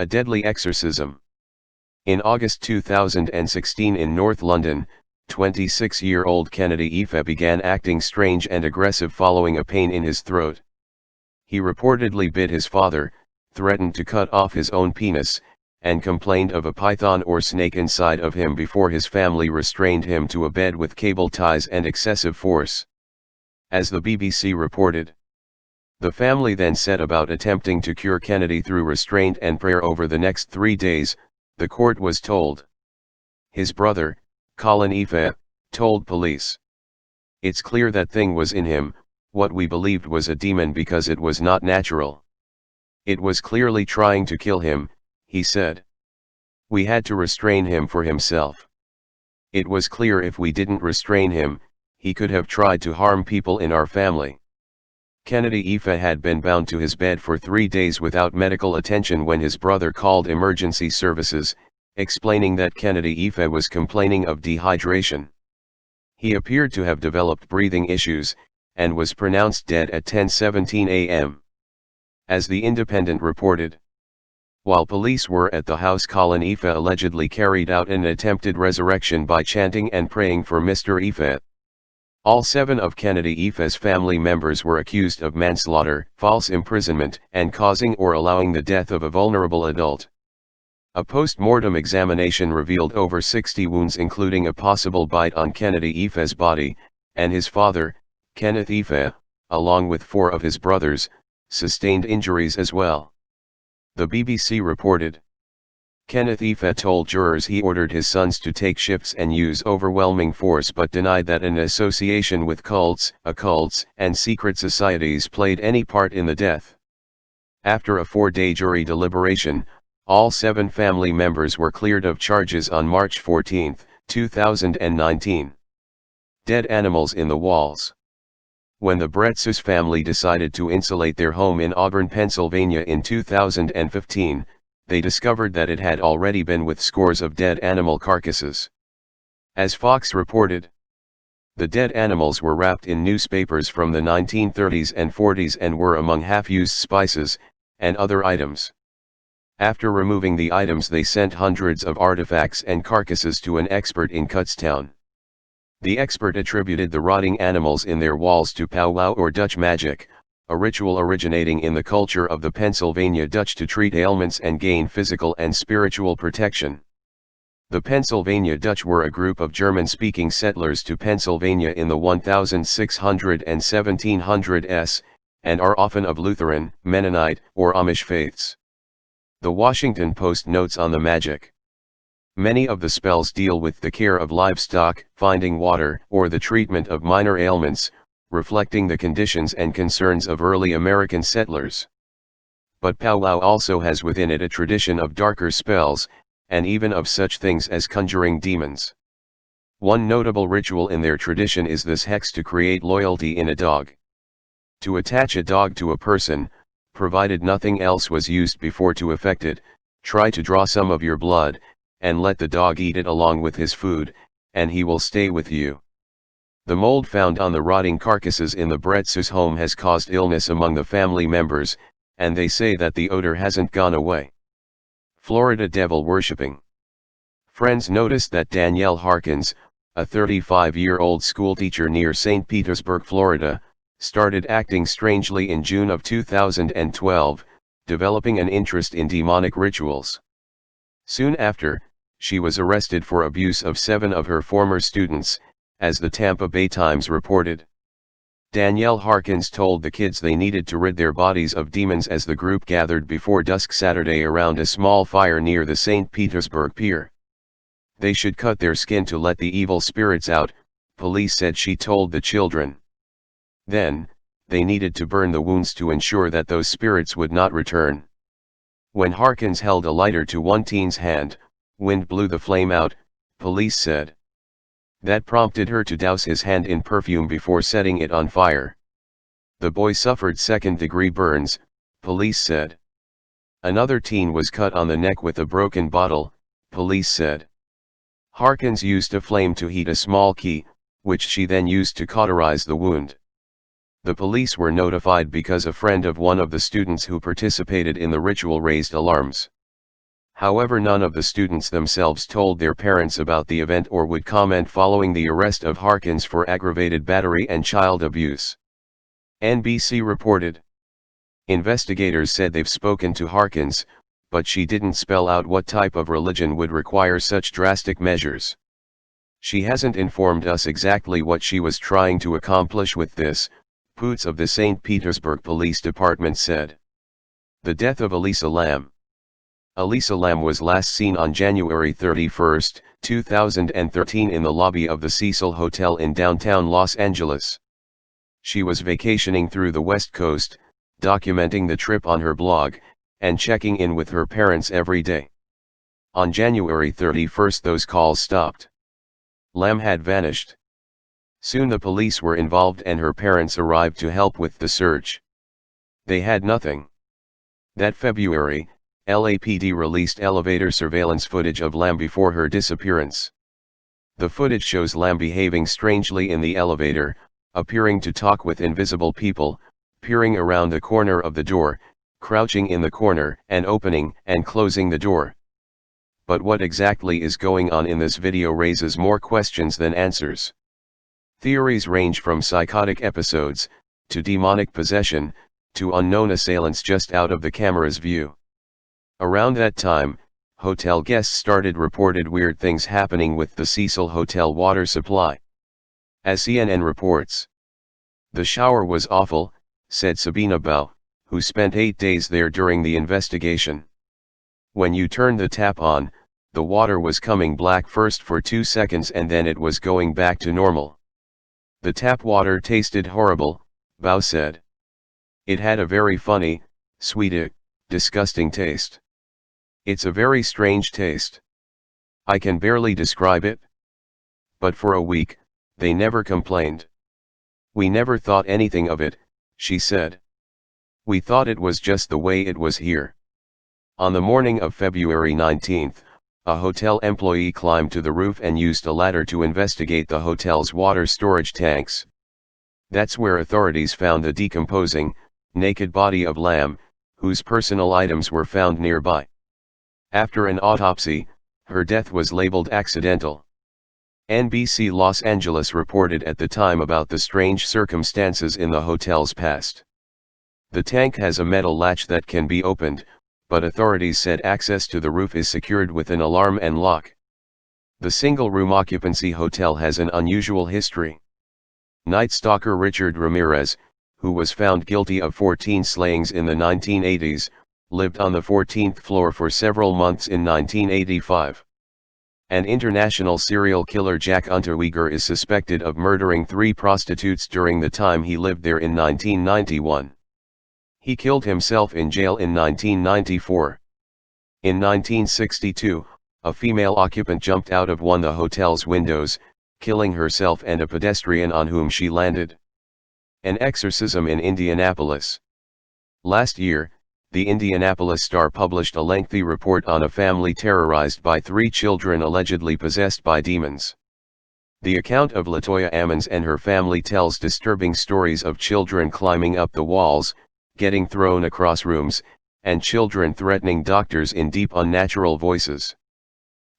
A deadly exorcism. In August 2016 in North London, 26-year-old Kennedy Ife began acting strange and aggressive following a pain in his throat. He reportedly bit his father, threatened to cut off his own penis, and complained of a python or snake inside of him before his family restrained him to a bed with cable ties and excessive force. As the BBC reported, the family then set about attempting to cure Kennedy through restraint and prayer over the next 3 days, the court was told. His brother, Colin Ife, told police. "It's clear that thing was in him, what we believed was a demon because it was not natural. It was clearly trying to kill him," he said. "We had to restrain him for himself. It was clear if we didn't restrain him, he could have tried to harm people in our family." Kennedy Ife had been bound to his bed for 3 days without medical attention when his brother called emergency services, explaining that Kennedy Ife was complaining of dehydration. He appeared to have developed breathing issues, and was pronounced dead at 10:17 a.m. As the Independent reported. While police were at the house, Colin Ife allegedly carried out an attempted resurrection by chanting and praying for Mr. Ife. All 7 of Kennedy Ife's family members were accused of manslaughter, false imprisonment, and causing or allowing the death of a vulnerable adult. A post-mortem examination revealed over 60 wounds, including a possible bite on Kennedy Ife's body, and his father, Kenneth Ife, along with 4 of his brothers, sustained injuries as well. The BBC reported. Kenneth Ife told jurors he ordered his sons to take shifts and use overwhelming force, but denied that an association with cults, occults, and secret societies played any part in the death. After a 4-day jury deliberation, all 7 family members were cleared of charges on March 14, 2019. Dead animals in the walls. When the Bretzus family decided to insulate their home in Auburn, Pennsylvania in 2015, they discovered that it had already been with scores of dead animal carcasses. As Fox reported, the dead animals were wrapped in newspapers from the 1930s and 40s and were among half-used spices, and other items. After removing the items, they sent hundreds of artifacts and carcasses to an expert in Kutztown. The expert attributed the rotting animals in their walls to powwow or Dutch magic, a ritual originating in the culture of the Pennsylvania Dutch to treat ailments and gain physical and spiritual protection. The Pennsylvania Dutch were a group of German-speaking settlers to Pennsylvania in the 1600s and 1700s, and are often of Lutheran, Mennonite, or Amish faiths. The Washington Post notes on the magic. Many of the spells deal with the care of livestock, finding water, or the treatment of minor ailments, reflecting the conditions and concerns of early American settlers. But powwow also has within it a tradition of darker spells, and even of such things as conjuring demons. One notable ritual in their tradition is this hex to create loyalty in a dog. To attach a dog to a person, provided nothing else was used before to effect it, try to draw some of your blood, and let the dog eat it along with his food, and he will stay with you. The mold found on the rotting carcasses in the Bretzus home has caused illness among the family members, and they say that the odor hasn't gone away. Florida devil worshipping. Friends noticed that Danielle Harkins, a 35-year-old schoolteacher near St. Petersburg, Florida, started acting strangely in June of 2012, developing an interest in demonic rituals. Soon after, she was arrested for abuse of 7 of her former students, as the Tampa Bay Times reported. Danielle Harkins told the kids they needed to rid their bodies of demons as the group gathered before dusk Saturday around a small fire near the St. Petersburg Pier. They should cut their skin to let the evil spirits out, police said she told the children. Then, they needed to burn the wounds to ensure that those spirits would not return. When Harkins held a lighter to one teen's hand, wind blew the flame out, police said. That prompted her to douse his hand in perfume before setting it on fire. The boy suffered second-degree burns, police said. Another teen was cut on the neck with a broken bottle, police said. Harkins used a flame to heat a small key, which she then used to cauterize the wound. The police were notified because a friend of one of the students who participated in the ritual raised alarms. However, none of the students themselves told their parents about the event or would comment following the arrest of Harkins for aggravated battery and child abuse. NBC reported. Investigators said they've spoken to Harkins, but she didn't spell out what type of religion would require such drastic measures. She hasn't informed us exactly what she was trying to accomplish with this, Poots of the St. Petersburg Police Department said. The death of Elisa Lam. Elisa Lam was last seen on January 31, 2013 in the lobby of the Cecil Hotel in downtown Los Angeles. She was vacationing through the West Coast, documenting the trip on her blog, and checking in with her parents every day. On January 31, those calls stopped. Lam had vanished. Soon the police were involved and her parents arrived to help with the search. They had nothing. That February, LAPD released elevator surveillance footage of Lam before her disappearance. The footage shows Lam behaving strangely in the elevator, appearing to talk with invisible people, peering around the corner of the door, crouching in the corner, and opening and closing the door. But what exactly is going on in this video raises more questions than answers. Theories range from psychotic episodes, to demonic possession, to unknown assailants just out of the camera's view. Around that time, hotel guests started reported weird things happening with the Cecil Hotel water supply. As CNN reports, the shower was awful, said Sabina Bao, who spent 8 days there during the investigation. When you turned the tap on, the water was coming black first for 2 seconds and then it was going back to normal. The tap water tasted horrible, Bao said. It had a very funny, sweet, disgusting taste. It's a very strange taste. I can barely describe it. But for a week, they never complained. We never thought anything of it, she said. We thought it was just the way it was here. On the morning of February 19, a hotel employee climbed to the roof and used a ladder to investigate the hotel's water storage tanks. That's where authorities found the decomposing, naked body of Lam, whose personal items were found nearby. After an autopsy, her death was labeled accidental. NBC Los Angeles reported at the time about the strange circumstances in the hotel's past. The tank has a metal latch that can be opened, but authorities said access to the roof is secured with an alarm and lock. The single-room occupancy hotel has an unusual history. Night stalker Richard Ramirez, who was found guilty of 14 slayings in the 1980s, lived on the 14th floor for several months in 1985. An international serial killer Jack Unterweger is suspected of murdering 3 prostitutes during the time he lived there in 1991. He killed himself in jail in 1994. In 1962, a female occupant jumped out of one of the hotel's windows, killing herself and a pedestrian on whom she landed. An exorcism in Indianapolis. Last year, the Indianapolis Star published a lengthy report on a family terrorized by 3 children allegedly possessed by demons. The account of Latoya Ammons and her family tells disturbing stories of children climbing up the walls, getting thrown across rooms, and children threatening doctors in deep unnatural voices.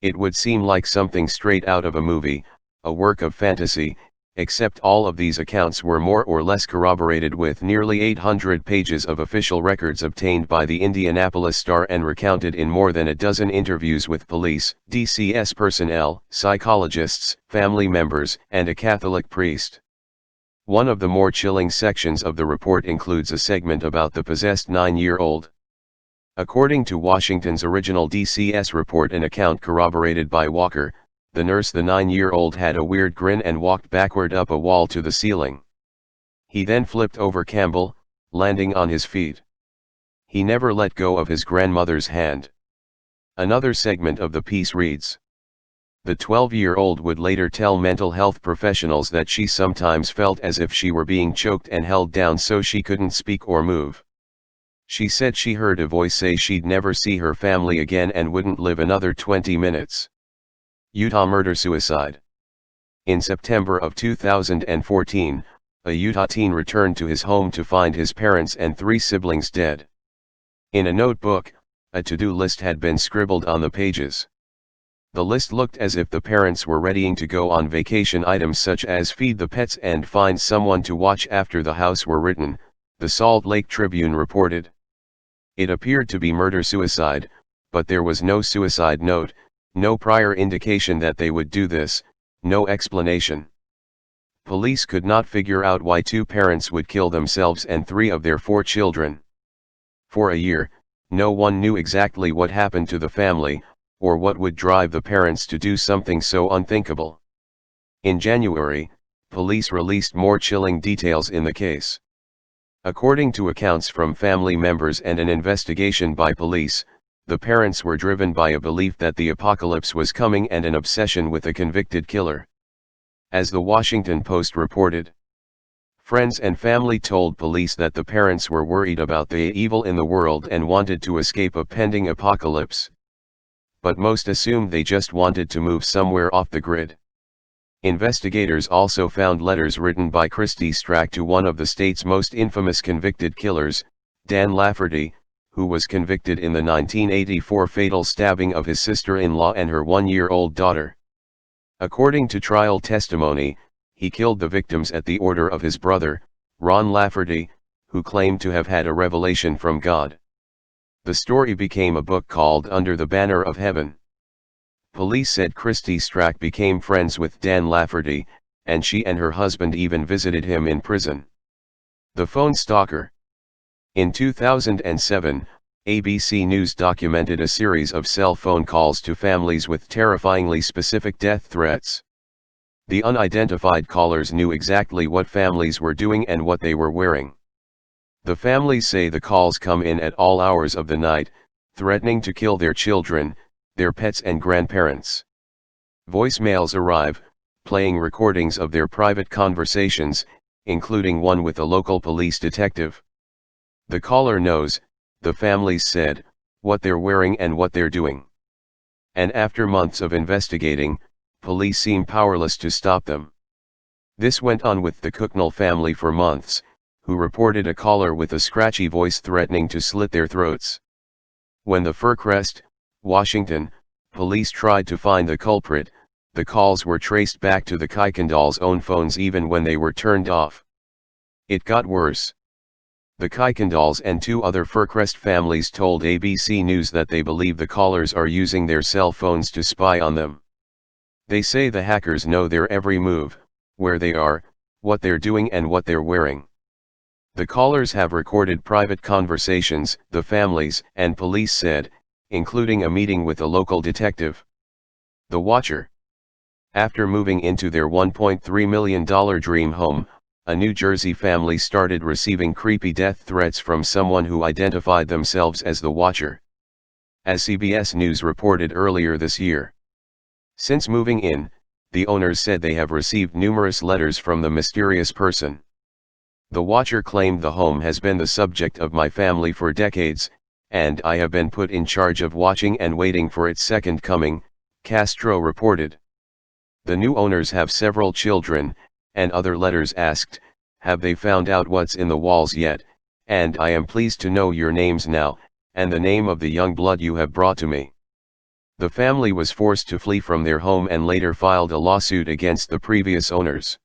It would seem like something straight out of a movie, a work of fantasy, except all of these accounts were more or less corroborated with nearly 800 pages of official records obtained by the Indianapolis Star and recounted in more than a dozen interviews with police, DCS personnel, psychologists, family members, and a Catholic priest. One of the more chilling sections of the report includes a segment about the possessed 9-year-old. According to Washington's original DCS report, an account corroborated by Walker, the nurse, the 9-year-old had a weird grin and walked backward up a wall to the ceiling. He then flipped over Campbell, landing on his feet. He never let go of his grandmother's hand. Another segment of the piece reads, the 12-year-old would later tell mental health professionals that she sometimes felt as if she were being choked and held down so she couldn't speak or move. She said she heard a voice say she'd never see her family again and wouldn't live another 20 minutes. Utah murder-suicide. In September of 2014, a Utah teen returned to his home to find his parents and 3 siblings dead. In a notebook, A to-do list had been scribbled on the pages. The list looked as if the parents were readying to go on vacation. Items such as feed the pets and find someone to watch after the house were written, the Salt Lake Tribune reported. It appeared to be murder-suicide, but there was no suicide note, no prior indication that they would do this, no explanation. Police could not figure out why two parents would kill themselves and 3 of their 4 children. For a year, no one knew exactly what happened to the family, or what would drive the parents to do something so unthinkable. In January, police released more chilling details in the case. According to accounts from family members and an investigation by police, the parents were driven by a belief that the apocalypse was coming and an obsession with a convicted killer. As the Washington Post reported, friends and family told police that the parents were worried about the evil in the world and wanted to escape a pending apocalypse. But most assumed they just wanted to move somewhere off the grid. Investigators also found letters written by Christy Strack to one of the state's most infamous convicted killers, Dan Lafferty, who was convicted in the 1984 fatal stabbing of his sister-in-law and her 1-year-old daughter. According to trial testimony, he killed the victims at the order of his brother, Ron Lafferty, who claimed to have had a revelation from God. The story became a book called Under the Banner of Heaven. Police said Christy Strack became friends with Dan Lafferty, and she and her husband even visited him in prison. The Phone Stalker. In 2007, ABC News documented a series of cell phone calls to families with terrifyingly specific death threats. The unidentified callers knew exactly what families were doing and what they were wearing. The families say the calls come in at all hours of the night, threatening to kill their children, their pets and grandparents. Voicemails arrive, playing recordings of their private conversations, including one with a local police detective. The caller knows, the families said, what they're wearing and what they're doing. And after months of investigating, police seem powerless to stop them. This went on with the Cooknell family for months, who reported a caller with a scratchy voice threatening to slit their throats. When the Fircrest, Washington, police tried to find the culprit, the calls were traced back to the Kuykendall's own phones even when they were turned off. It got worse. The Kuykendalls and 2 other Fircrest families told ABC News that they believe the callers are using their cell phones to spy on them. They say the hackers know their every move, where they are, what they're doing and what they're wearing. The callers have recorded private conversations, the families and police said, including a meeting with a local detective. The Watcher. After moving into their $1.3 million dream home, a New Jersey family started receiving creepy death threats from someone who identified themselves as the Watcher. As CBS News reported earlier this year. Since moving in, the owners said they have received numerous letters from the mysterious person. The Watcher claimed the home has been the subject of my family for decades, and I have been put in charge of watching and waiting for its second coming, Castro reported. The new owners have several children, and other letters asked, have they found out what's in the walls yet, and I am pleased to know your names now, and the name of the young blood you have brought to me. The family was forced to flee from their home and later filed a lawsuit against the previous owners.